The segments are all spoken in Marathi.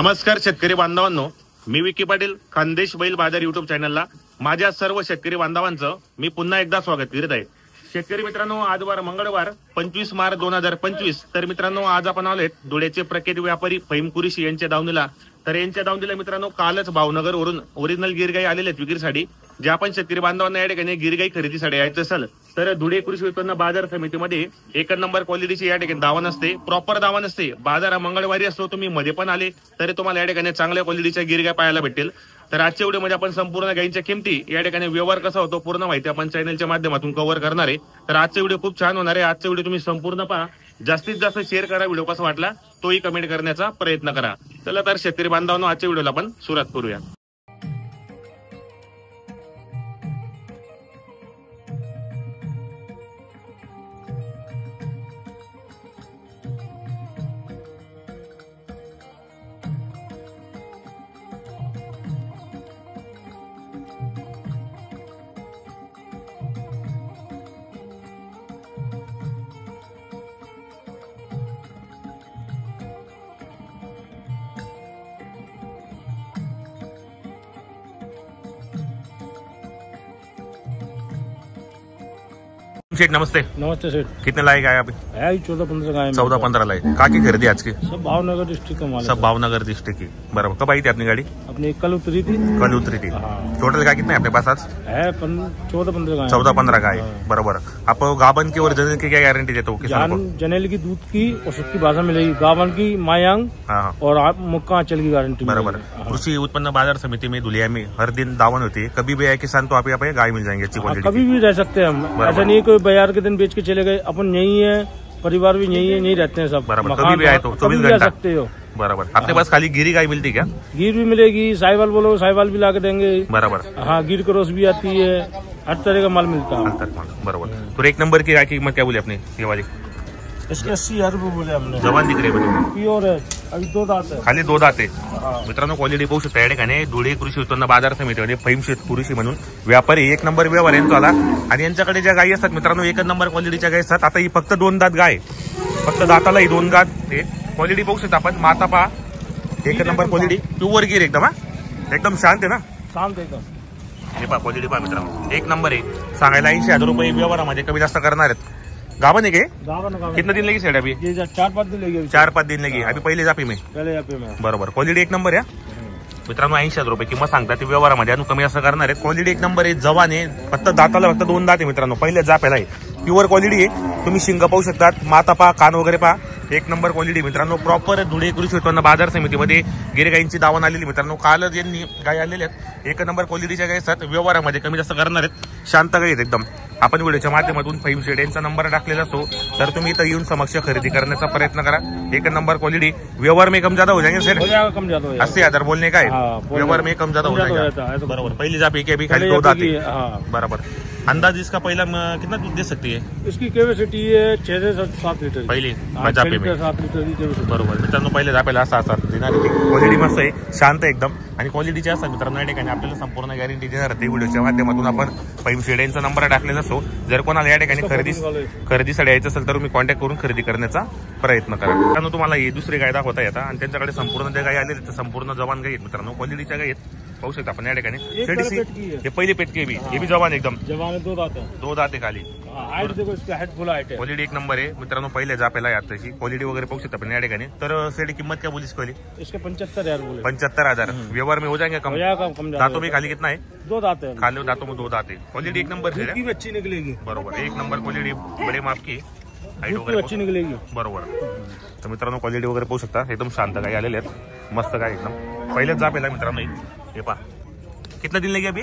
नमस्कार शेतकरी बांधवांनो, मी विकी पाटील खानदेश बैल बाजार युट्यूब चॅनलला माझ्या सर्व शेतकरी बांधवांचं मी पुन्हा एकदा स्वागत करीत आहे। शेतकरी मित्रांनो, आज वार मंगळवार 25 मार्च 2025। तर मित्रांनो, आज आपण आलोत धुळ्याचे प्रख्यात व्यापारी फहीम कुरेशी यांच्या दावणीला। तर यांच्या दावणीला मित्रांनो कालच भावनगर वरून ओरिजिनल गिरगाई आलेले आहेत विक्रीसाठी। जे आपण शेतकरी बांधवांना या ठिकाणी गिरगाई खरेदीसाठी यायचं असेल तर धुळे कृषी उत्पन्न बाजार समितीमध्ये एक नंबर क्वालिटीची या ठिकाणी दावा नसते, प्रॉपर दावा नसते। बाजार मंगळवारी असतो, तुम्ही मध्ये पण आले तरी तुम्हाला या ठिकाणी चांगल्या क्वालिटीच्या गिरगाई पाहायला भेटेल। तर आजच्या व्हिडिओमध्ये आपण संपूर्ण गायींच्या किमती, या ठिकाणी व्यवहार कसा होतो पूर्ण माहिती आपण चॅनलच्या माध्यमातून कव्हर करणार आहे। तर आजचा व्हिडिओ खूप छान होणार आहे। आजचा व्हिडिओ तुम्ही संपूर्ण पहा, जास्तीत जास्त शेअर करा, व्हिडिओ कसा वाटला तोही कमेंट करण्याचा प्रयत्न करा। चला तर शेतकरी बांधवांनो, आजच्या व्हिडिओला आपण सुरुवात करूया। सेठ नमस्ते। नमस्ते सेठ। कितने लाए गाय अभी? है 14-15 गाय। 14-15 लाए। कहाँ की खरीदी आज की? सब भावनगर डिस्ट्रिक्ट का माल है। सब भावनगर डिस्ट्रिक्ट की। बराबर। कब आई थी अपनी गाड़ी? अपनी कल उतरी थी। कल उतरी थी। टोटल गाय कितने अपने पास आज? है 14-15 गाय। 14-15 गाय। बराबर। आप गाबन की और जनेल की क्या गारंटी देते हो किसान को? जनेल की दूध की और सबकी भाषा मिलेगी। गाबन की मायांग और आप मुक्का आंचल की गारंटी। बराबर। कृषि उत्पन्न बाजार समिति में धुलिया में हर दिन दावन होती है, कभी भी आए किसान तो आप यहाँ पे गाय मिल जाएंगे अच्छी क्वालिटी। कभी भी रह सकते हैं हम, ऐसा नहीं कोई बाजार के दिन बेच के चले गए। अपन यही है, परिवार भी यही है, नहीं रहते हैं सब। बराबर। कभी भी आए तो 24 घंटा सकते हो। बराबर। आपके पास खाली गिरी गाय मिलती क्या? गिर भी मिलेगी, साहिवाल बोलो साहिवाल भी ला के देंगे। बराबर। हाँ, गिर क्रॉस भी आती है, हर तरह का माल मिलता है। बराबर। तो एक नंबर की गाय की कीमत क्या बोली अपनी ये वाली? इसके 80,000 रुपये बोले हमने। जवान दिख रहे बने, प्योर है, अभी 2 दांत है। खाली 2 दाते। मित्रांनो, क्वालिटी पाहू शकता या ठिकाणी धुळे कृषी उत्पन्न बाजार समितीमध्ये फहीम कुरेशी म्हणून व्यापारी एक नंबर व्यवहार यांचा आला। आणि यांच्याकडे ज्या गायी असतात मित्रांनो, एक नंबर क्वालिटीच्या गायी असतात। आता ही फक्त 2 दात गाय, फक्त दाताला ही 2 दात। क्वालिटी पाहू शकता आपण, माता पहा एक नंबर क्वालिटी, प्युअर गिर एकदम। एकदम शांत आहे ना? शांत एकदम। हे पहा क्वालिटी पहा मित्रांनो, एक नंबर आहे। सांगायला 80,000 रुपये व्यवहारामध्ये कमी जास्त करणार आहेत। गावन है गावन कितना दिन लगी सेठ अभी? 4-5 दिन लगी। 4-5 दिन लगी। अभी पहले जापी में बरोबर। क्वालिटी एक नंबर आहे मित्रांनो। 80,000 रुपये किंमत सांगतात व्यवहारामध्ये, अजून कमी असं करणार आहे। क्वालिटी एक नंबर आहे, जवान आहे, फक्त दाताला फक्त 2 दात आहे मित्रांनो। पहिले जापेला आहे, प्युअर क्वालिटी आहे। तुम्ही शिंग पाहू शकतात, माता पहा, कान वगैरे पहा, एक नंबर क्वालिटी मित्रांनो। प्रॉपर धुळे कृषी उत्पन्न बाजार समितीमध्ये गिरगाईंची दावण आलेली मित्रांनो। कालच यांनी गाय आलेल्या आहेत, एक नंबर क्वालिटीच्या गाय असतात। व्यवहारामध्ये कमी जास्त करणार आहेत, शांत गाय आहेत एकदम। आपण व्हिडिओच्या माध्यमातून फहीम शेड यांचा नंबर टाकलेला असतो, तर तुम्ही इथं येऊन समक्ष खरेदी करण्याचा प्रयत्न करा। एक नंबर क्वालिटी। व्यवहार में कम ज्यादा हो जाएंगे सर? 80,000 बोलने का है, व्यवहार में कम ज्यादा हो जाएगा। बराबर। पहली जापी के अभी खाली 2 दांत है। बराबर। अंदाज इसका पहला कितना दूध दे सकती है? इसकी कैपेसिटी है 6 से 7 लीटर पहिली जापी में। 7 लीटर बरोबर मित्रांनो। पहिले जापेला असा देणार आहे। क्वालिटी मस्त आहे, शांत आहे एकदम, आणि क्वालिटीची असतात मित्रांनो। या ठिकाणी आपल्याला संपूर्ण गॅरंटी देणार आहे। व्हिडिओच्या माध्यमातून आपण फहीम शेड यांचा नंबर टाकलेला असतो। जर कोणाला या ठिकाणी खरेदीसाठी यायचं असेल तर तुम्ही कॉन्टॅक्ट करून खरेदी करण्याचा प्रयत्न करा। मित्रांनो, तुम्हाला ही दुसरी गाय दाखवता येतात, आणि त्यांच्याकडे संपूर्ण जे गाय आलेले ते संपूर्ण जवान गाय आहेत मित्रांनो। क्वालिटीच्या गाय आहेत, पाहू शकता आपण या ठिकाणी। हे पहिली पेटकी भी, हे भी जवान एकदम। जवान 2 दात है, 2 दात है खाली। हाइट देखो इसकी, हाइट फुल हाइट है। क्वालिटी एक नंबर आहे मित्रांनो। पहिले जापेला आहे आताची क्वालिटी वगैरे पाहू शकता आपण या ठिकाणी। तर सेट किंमत क्या बोली इसकी? इसके 75,000 बोले। 75,000 व्यवहार में हो जाएंगे कम? दांतों में खाली कितना है? 2 दांत है खाली, दांतों में 2 दांत है। क्वालिटी एक नंबर है, अच्छी निकलेगी। बरोबर। एक नंबर क्वालिटी, बड़े माप की, हाइट वगैरे अच्छी निकलेगी। बरोबर। तर मित्रांनो, क्वालिटी वगैरे पाहू शकता, एकदम शांत गाय आलेले आहेत, मस्त गाय एकदम। पहिलेच जापेला मित्रांनो। हे पहा कितना दिन लगे अभी?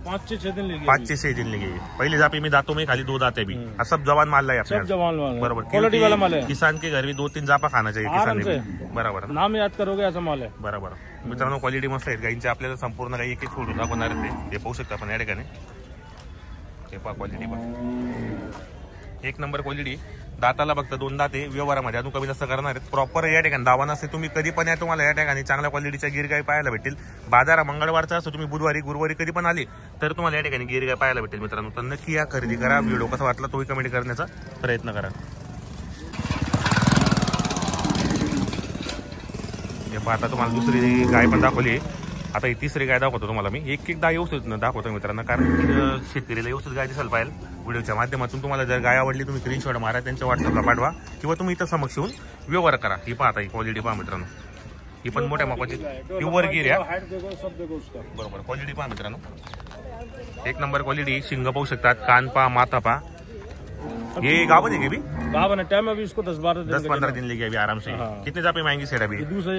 5 से 6 दिन लगे। 5 से 6 दिन लगे। पहले जापी में दांतों में खाली 2 दांत है भी। सब जवान माल है, सब जवान माल। बराबर। क्वालिटी वाला माल है। किसान के घर भी 2-3 जापा खाना चाहिए किसान ने। बराबर। नाम याद करोगे ऐसा माल है। बराबर मित्रांनो, क्वालिटी मस्त आहे गायींची। आपल्याला संपूर्ण गाई एक एक सोडून दाखवणार आहे ते पाहू शकता आपण या ठिकाणी। हे पहा क्वालिटी पहा, एक नंबर क्वालिटी। दाताला फक्त 2 दाते, व्यवहारामध्ये अजून कमी जास्त करणार आहेत। प्रॉपर या ठिकाणी दावा नसते, तुम्ही कधी पण या तुम्हाला या ठिकाणी चांगल्या क्वालिटीच्या गिरगाई पाहायला भेटेल। बाजार मंगळवारचा असतो, तुम्ही बुधवारी गुरुवारी कधी पण आले तर तुम्हाला या ठिकाणी गिरगाई पाहायला भेटेल मित्रांनो। तर नक्की या खरेदी करा। व्हिडिओ कसा वाटला तोही कमेंट करण्याचा प्रयत्न करा। आता तुम्हाला दुसरी गाय पण दाखवली, आता ही तिसरी गाय दाखवतो तुम्हाला मी. एक एकदा व्यवस्थित दाखवतो मित्रांनो, कारण शेतकरीला व्यवस्थित गाय दिसायला पाहिजे व्हिडिओच्या माध्यमातून. तुम्हाला जर गाय आवडली तुम्ही स्क्रीनशॉट मारा, त्यांच्या व्हॉट्सअपला पाठवा किंवा तुम्ही इथं समक्ष येऊन व्यवहार करा. ही पाहता ही क्वालिटी पहा मित्रांनो, ही पण मोठ्या मापाची प्युअर गिर आहे. बरोबर क्वालिटी पहा मित्रांनो, एक नंबर क्वालिटी. शिंग पाहू शकतात, कान पहा, माथा पहा. ये गावन है भी गावन है, टाइम अभी इसको 10-15 दिन लेगी अभी आराम से. कितने जापे मांगी सेट अभी? दूसरे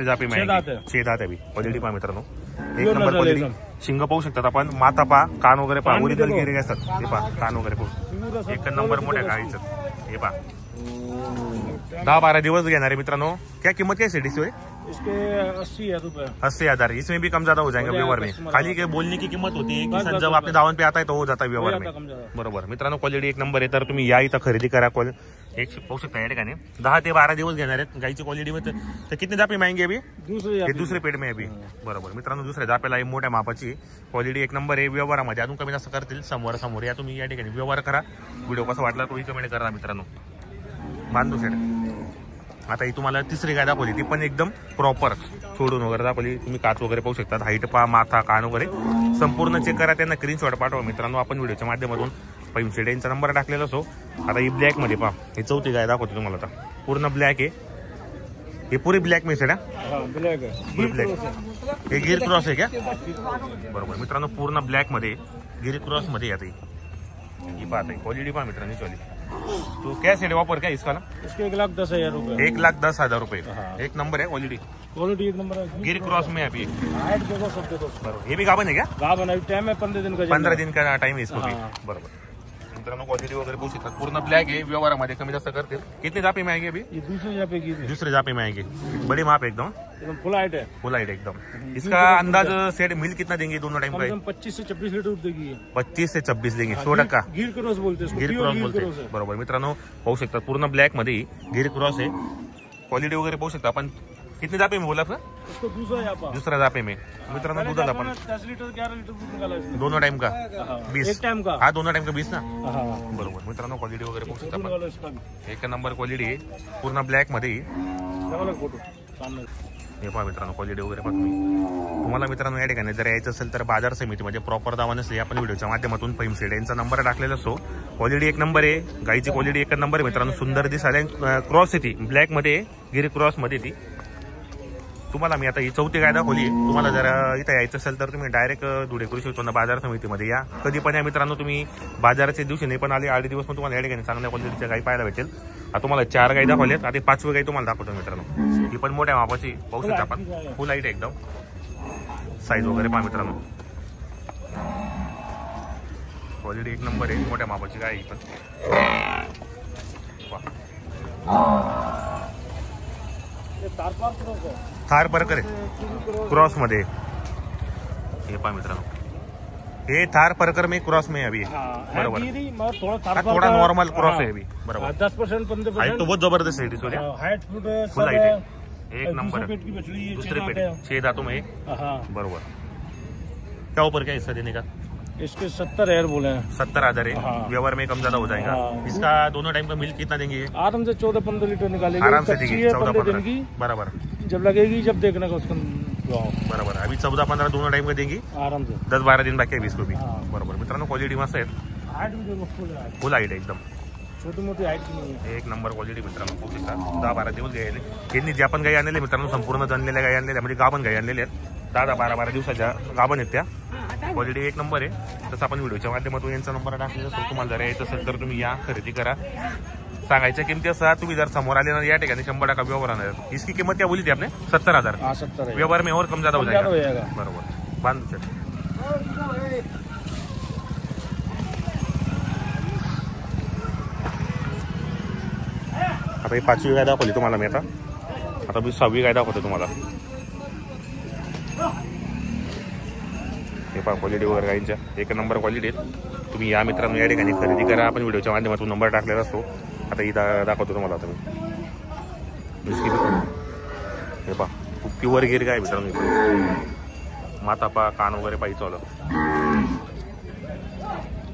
जापे मांगी, 6 दात अभी. क्वालिटी पहा मित्रांनो, एक नंबर क्वालिटी. शिंग पाहू शकतात आपण, माथा पहा, कान वगैरे पहा, ओरिजिनल गिरे असतात. हे पहा कान वगैरे पाहू, एक नंबर मोठ्या गाईचं. हे पहा 10-12 दिवस घेणार आहे मित्रांनो. क्या किंमत क्या सेट इसमें? इसके 80,000 रुपए. 80,000. इसमें भी कम ज्यादा हो जाएगा व्यवहार में. खाली के बोलने की किंमत होती है कि जब आपने दावण पे आता है तो हो जाता है व्यवहार में. बरोबर मित्रांनो, क्वालिटी एक नंबर आहे. तर तुम्ही या इथं खरेदी करा. एक पाहू शकता या ठिकाणी 10 ते 12 दिवस घेणार आहेत गाईची क्वालिटी मध्ये. तर किती जापे मागेंगे अभी? दुसरे पेट में अभी. बरोबर मित्रांनो, दुसऱ्या जापेला मोठ्या मापाची क्वालिटी एक नंबर आहे. व्यवहारामध्ये अजून कमी जास्त करतील समोर या. तुम्ही या ठिकाणी व्यवहार करा. व्हिडिओ कसा वाटला तोही कमेंट करा मित्रांनो. बांधू सेट. आता ही तुम्हाला तिसरी गाय दाखवली, ती पण एकदम प्रॉपर सोडून वगैरे दाखवली. तुम्ही काच वगैरे पाहू शकता, हाईट पहा, माथा, कान वगैरे संपूर्ण चेक करा. त्यांना स्क्रीनशॉट पाठवा मित्रांनो. आपण व्हिडिओच्या माध्यमातून पैमशेड यांचा नंबर टाकलेला असो. आता ही ब्लॅक मध्ये पहा, ही चौथी गाय दाखवतो तुम्हाला. आता पूर्ण ब्लॅक आहे, हे पुरी ब्लॅक में सेड आहे. ब्लॅक आहे, ब्लॅक. हे गिर क्रॉस आहे क्या? बरोबर मित्रांनो, पूर्ण ब्लॅक मध्ये गिर क्रॉस मध्ये आता ही पाहता क्वालिटी पहा मित्रांनो चॉली. तो क्या सेट वापर क्या इसका ना? इसके 1,10,000 रुपए. 1,10,000 रुपए. एक नंबर है क्वालिटी एक नंबर है. गिर क्रॉस में अभी हाइट देखो, सब देखो. ये भी गाभन है क्या? गाभन है, टाइम है 15 दिन का. 15 दिन का टाइम है इसको भी. बरोबर मित्रांनो, क्वालिटी वगैरे पाहू शकतात. पूर्ण ब्लॅक आहे. व्यवहारामध्ये कमी जास्त करतील. कितने जापे में आएंगे अभी? ये दूसरे जापे की. दूसरे जापे में आएंगे. बड़ी माप एकदम फुल हाइट है. फुल हाइट एकदम. इसका अंदाज सेट मिल कितना देंगे दोनों टाइम का? 25 से 26 लीटर दूध देगी. 25 से 26 देंगे. 100%. गिर क्रॉस बोलते हैं, गिर क्रॉस बोलते. बरोबर मित्रांनो, पाहू शकतात पूर्ण ब्लॅक मध्ये गिर क्रॉस आहे. क्वालिटी वगैरे पाहू शकता आपण. कितने जापे में बोला सर? इसको दूसरा जापे में मित्रांनो. दुधाला पण 10 लीटर 11 लीटर दूध निकाला इसने. दोनों टाइम का 20. एक टाइम का. हा दोनों टाइम का 20 ना. बरोबर मित्रांनो, क्वालिटी वगैरे पाहू शकता आपण. एक नंबर क्वालिटी आहे, पूर्ण ब्लॅक मध्ये. हे पहा मित्रांनो, क्वालिटी वगैरे पहा तुम्हाला मित्रांनो. या ठिकाणी जर यायचं असेल तर बाजार समितीमध्ये प्रॉपर दावा नसले आपण व्हिडिओच्या माध्यमातून पैमशेड यांचा नंबर टाकलेला असो. क्वालिटी एक नंबर आहे. गाईची क्वालिटी एक नंबर आहे मित्रांनो. सुंदर दिसायला. क्रॉस आहे ती ब्लॅक मध्ये, गिर क्रॉस मध्ये ती. तुम्हाला मी आता ही चौथी गाय दाखवली. तुम्हाला जर इथं यायचं असेल तर तुम्ही डायरेक्ट धुळे कृषी उत्पन्न बाजार समितीमध्ये या. कधी पण या मित्रांनो. तुम्ही बाजाराच्या दिवशी नाही पण आले 8 दिवस पण तुम्हाला या ठिकाणी चांगल्या क्वालिटीच्या गाय पाहायला भेटेल. आता तुम्हाला 4 गाय दाखवल्यात, आता 5वी गाय तुम्हाला दाखवतो मित्रांनो. ही पण मोठ्या मापाची पाहू शकता आपण. फुल हाईट एकदम. साईज वगैरे पहा मित्रांनो. क्वालिटी एक नंबर आहे. मोठ्या मापाची गाय ही पण. थार परकर आहे क्रॉस मध्ये. हे पहा मित्रांनो, हे थार परकर में क्रॉस में अभी. बरोबर, थोड़ा नॉर्मल क्रॉस है अभी. बरोबर 10% 15%. हाइट तो बहुत जबरदस्त है इसकी. हाइट फुल हाइट है. एक नंबर. दूसरे पेट 6 दांतों में. बरोबर. क्या ऊपर क्या हिस्सा देने का? इसके 70,000 बोले हैं. 70,000 है. व्यवहार में कम ज्यादा हो जाएगा. इसका दोनों टाइम का मिल्क कितना देंगे? आराम से 14-15 लीटर निकालेंगे. आराम से देंगे 14-15 की. बराबर. जब लगेगी जब देखने का उसका. बरोबर. अभी 14-15 दोनों टाइम का देंगी आराम से. 10-12 दिन बाकी है इसको भी. बरोबर मित्रांनो, क्वालिटी मस्त आहे. फुल हाईट एकदम. छोटी मोठी हाईट नाही. एक नंबर क्वालिटी मित्रांनो. पाहू शकता 10-12 दिवस गायले. यांनी ज्या पण गाय आणलेल्या मित्रांनो संपूर्ण जनलेल्या गाय आणलेल्या म्हणजे गाभण गाय आणलेल्या आहेत. 10-12 दिवसाच्या गाभण आहेत त्या. क्वालिटी एक नंबर आहे. तसं आपण व्हिडिओच्या माध्यमातून यांचा नंबर टाकलेला असतो. तुम्हाला जर यायचं असेल तर तुम्ही या, खरेदी करा. सांगायच्या किमती असतात. तुम्ही जर समोर आले ना या ठिकाणी 100% व्यवहार आणणार. इसकी किंमत क्या बोली थी आपने? 70,000. 70. व्यवहार में और कम ज्यादा हो जाएगा. बरोबर. बांध. आता ही 5वी गाय दाखवली तुम्हाला मी. आता मी 6वी गाय दाखवतो तुम्हाला. हे पहा क्वालिटी वगैरे गायींच्या एक नंबर क्वालिटी आहेत. तुम्ही या मित्रांनो, या ठिकाणी खरेदी करा. आपण व्हिडिओच्या माध्यमातून नंबर टाकलेला असतो. आता ही दाखवतो तुम्हाला. आता मी हे पहा खूप प्युअर गिर गाय मित्रांनो. माथा पहा, कान वगैरे पाहिजे आलं.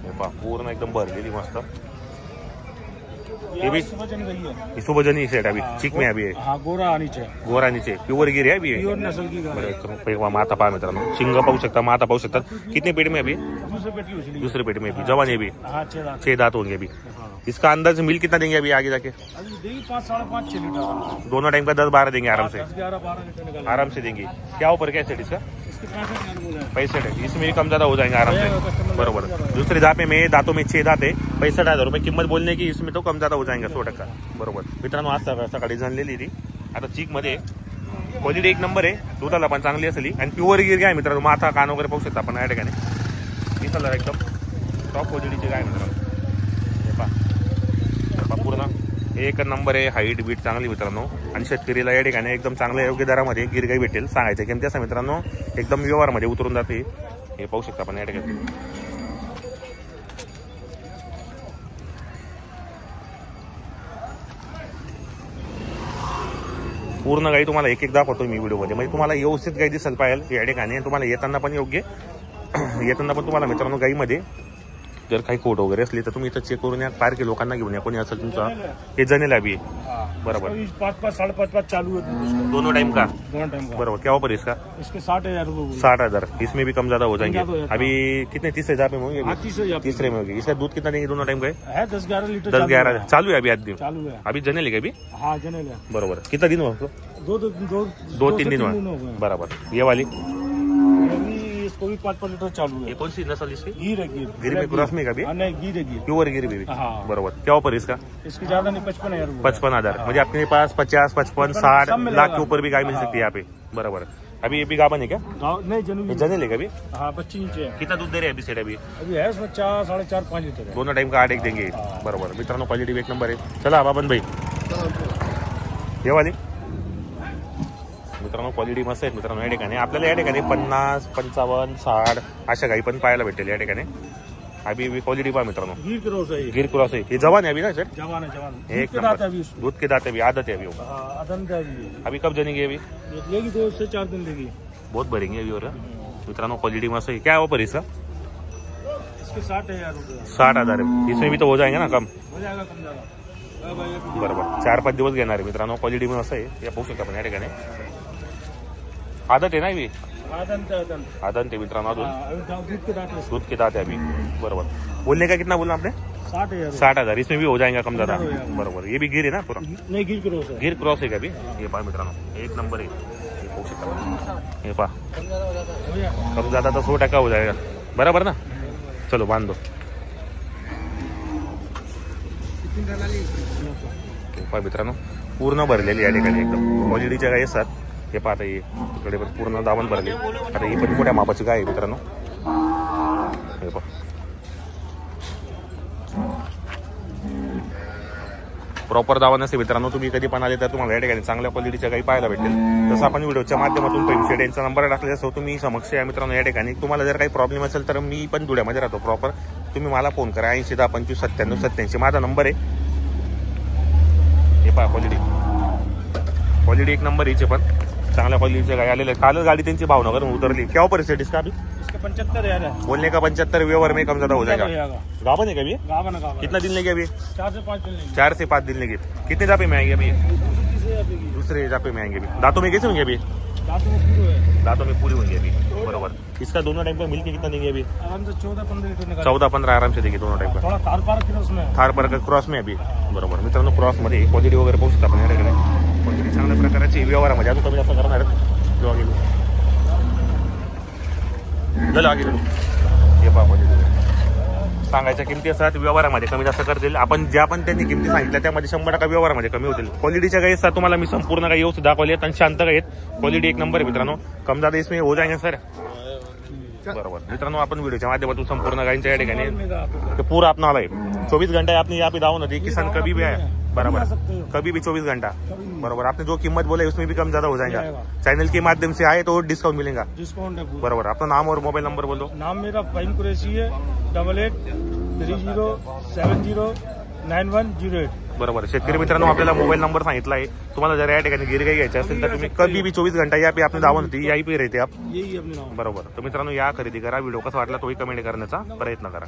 हे पहा पूर्ण एकदम भरलेली मस्त. ये भी सुबजन गई है, ये सुबजनी सेट अभी चिक में अभी है। हाँ गोरा नीचे गोरा नीचे प्युअर गिर आहे अभी प्योर नस्ल की गाय बरं माता पहा मित्रांनो, शिंग पाहू शकता, माता पाहू शकता। कितने पेट में अभी? दूसरे पेट की उछली दूसरे पेट में अभी जवान है अभी, हाँ 6 दांत 6 दांत होंगे अभी। इसका अंदाज मिल कितना देंगे अभी आगे जाके? अभी देगी 5 साढ़े 5 6 लीटर दोनों टाइम का 10-12 देंगे आराम से, 11-12 लीटर निकाल आराम से देंगे। क्या ऊपर क्या सेट इसका? इसके 65,000 बोला है। 65 है, इसमें भी कम ज्यादा हो जाएंगे आराम से बरोबर। दूसरे दाते में दांतों में 6 दात आहे, 65,000 रुपये किंमत बोलने की, इसमें तो कम ज्यादा हो जाएंगे 100% बरोबर। मित्रांनो आज सकाळी जाणलेली ती आता चीक मध्ये क्वालिटी एक नंबर आहे, दुधाला पण चांगली असली आणि प्युअर गिर गाय मित्रांनो, माथा कान वगैरे पाहू शकता आपण या ठिकाणी। ही कलर एकदम टॉप क्वालिटीची गाय मित्रांनो, हे पहा पूर्ण एक नंबर आहे, हाईट बीट चांगली मित्रांनो। आणि शेतकरीला या ठिकाणी एकदम चांगल्या योग्य दरामध्ये गिरगाई भेटेल, सांगायचं किमती असं मित्रांनो एकदम व्यवहारमध्ये उतरून जाते, हे पाहू शकता आपण या ठिकाणी। पूर्ण गाई तुम्हाला एक दाखवतो मी व्हिडिओमध्ये, म्हणजे तुम्हाला व्यवस्थित गाई दिसायला पाहिजे या ठिकाणी। तुम्हाला येताना पण योग्य येताना पण तुम्हाला मित्रांनो गाईमध्ये जर काही कोट वगैरे असली तर तुम्ही इथं चेक करून या, पारखे लोकांना घेऊन या, कोणी असेल तुमचा हे जनेला भी बराबर। 5-5 साढ़े 5 चालू है दोनों टाइम का का बराबर। क्या ऊपर इसका? इसके 60,000 रुपये 60,000, इसमें भी कम ज्यादा हो जाएंगे। अभी कितने 30,000 में होंगे? 30,000 तीसरे में होगी। इसका दूध कितना देंगे दोनों टाइम का? है 10-11 लीटर 10-11 चालू है अभी, आज दिन चालू है अभी जने लेगा अभी हाँ जने ले बरोबर। कितना दिन हुआ? 2-3 दिन हुआ बराबर। ये वाली इसको भी 5 लीटर चालू है। ये कौन सी नस्ल इसकी? गिर है गिर में क्रॉस में का भी? नहीं गिर है गिर प्योर गिर भी हाँ बरोबर। क्या ऊपर इसका? इसकी ज्यादा नहीं 55,000 55,000 म्हणजे अपने पास 50, 55, 60 लाख के ऊपर भी गाय मिल सकती है यहाँ पे बराबर। अभी ये भी गाभन है क्या? नहीं जनवरी जने लेगा अभी? हाँ 25 इंच है। कितना दूध दे रहे हैं अभी सेट? अभी है उसमें 4, साढ़े 4, 5 लीटर है। दोनों टाइम का 8 देंगे बरोबर। मित्रांनो क्वालिटी एक नंबर आहे। चला बाबन भाई ये वाली मित्रांनो क्वालिटी मस्त आहे मित्रांनो। या ठिकाणी आपल्याला या ठिकाणी 50, 55, 60 अशा गाई पण पाहायला भेटेल या ठिकाणी। अभी क्वालिटी पहा मित्रांनो, गिर क्रॉस है, गिर क्रॉस है। ये जवान है अभी ना सर? जवान है जवान। एक नंबर दूध के दांत अभी, आदत है अभी अभी कब जनेगी? अभी लेगी 2 से 4 दिन लेगी, बहुत भरेंगे अभी। और मित्रांनो क्वालिटी मस्त है। क्या ऊपर इसका? इसके 60,000 रुपये 60,000 इसमें भी तो हो जाएंगे ना कम हो जाएगा कम ज्यादा बरोबर। 4-5 दिवस घेणार आहे मित्रांनो। क्वालिटी पण असं आहे, या पाहू शकता आपण या ठिकाणी। आदत आहे ना अभी? आदत है मित्रांनो अजून, दूध के दांत है अभी बरोबर। बोलने का कितना बोलना आपने? 60,000 इसमें भी हो जाएगा कम ज्यादा बरोबर। ये भी गिर है ना पूरा? नहीं गिर क्रॉस है, गिर क्रॉस है का अभी? ये पहा मित्रांनो एक नंबर है, ये पाहू शकता हे पहा। कम ज्यादा तो 100% हो जाएगा बराबर ना। चलो बांध दो। पहा मित्रांनो पूर्ण भरलेली या ठिकाणी एकदम क्वालिटीच्या गाय असतात। हे पाहता ये इकडे पण पूर्ण दावण भरले। आता ही पण मोठ्या मापाची गाय आहे मित्रांनो, हे पहा प्रॉपर दावण असते मित्रांनो। तुम्ही कधी पण आले तर तुम्हाला या ठिकाणी चांगल्या क्वालिटीच्या गाई पाहायला भेटेल। तसं आपण व्हिडिओच्या माध्यमातून पेमशेड यांचा नंबर टाकलेला असतो, तुम्ही समक्ष या मित्रांनो या ठिकाणी। तुम्हाला जर काही प्रॉब्लेम असेल तर मी पण धुळ्यामध्ये राहतो प्रॉपर, तुम्ही मला फोन करा 80 10 25 97 87 माझा नंबर आहे। हे पहा क्वालिटी एक नंबर हिचे पण चांगल्या क्वालिटीचे गाय आलेले। कालच गाडी त्यांची भावनगरहून उतरली। क्या ऊपर सेट इसका अभी? इसके 75,000 है। बोलने का 75, व्यवहार में कम ज्यादा हो जाएगा। गाभन है कभी? गाभन कितना दिन लेंगे अभी? 4 से 5 दिन लेंगे। 4 से 5 दिन लेंगे। कितने जापे में आएंगे अभी? दूसरे जापे में आएंगे अभी। दांतों में कैसे होंगे अभी? दांतों में पूरी होंगी अभी बरोबर। इसका दोनों टाइम पर मिलके कितना देंगे अभी? आराम से 14-15 लीटर 14-15 आराम से देंगे दोनों टाइम पर। थोड़ा थार पार क्रॉस में अभी बरोबर। मित्रांनो क्रॉस मध्ये क्वालिटी वगैरे पाहू शकता आपण या ठिकाणी। क्वालिटी चांगल्या प्रकारची व्यवहारामध्ये अजून कमी जास्त करणार आहेत। हे पहा क्वालिटी सांगायच्या किमती असतात, व्यवहारामध्ये कमी जास्त करतील। आपण ज्या पण त्यांनी किमती सांगितल्या त्यामध्ये 100% व्यवहारामध्ये कमी होतील। क्वालिटीच्या गाई असतात, तुम्हाला मी संपूर्ण गाई व्यवस्थित दाखवली आहेत आणि शांत गाई आहेत। क्वालिटी एक नंबर आहे मित्रांनो, कम ज्यादा इसमें हो जाएंगे सर बरोबर। मित्रांनो आपण व्हिडिओच्या माध्यमातून संपूर्ण गायींच्या या ठिकाणी पूरा अपना वाला है। 24 घंटा आपने यहाँ पे दावण होती, किसान कभी भी आया बराबर, कभी भी 24 घंटा बराबर। आपने जो कीमत बोला उसमें भी कम ज्यादा हो जाएगा। चैनल के माध्यम से आए तो डिस्काउंट मिलेगा, डिस्काउंट है बराबर। अपना नाम और मोबाइल नंबर बोल दो। नाम मेरा फाइम कुरैशी है, 8830709108 बरोबर। शेतकरी मित्रांनो आपल्याला मोबाईल नंबर सांगितला आहे। तुम्हाला जर या ठिकाणी गिर गाई घ्यायची असेल तर तुम्ही कधी भी 24 घंटा या पे आपली दावण होती, यही पे रहते आप यही अपने नाम बरोबर। तर मित्रांनो या खरेदी करा। व्हिडिओ कसा वाटला तोही कमेंट करण्याचा प्रयत्न करा।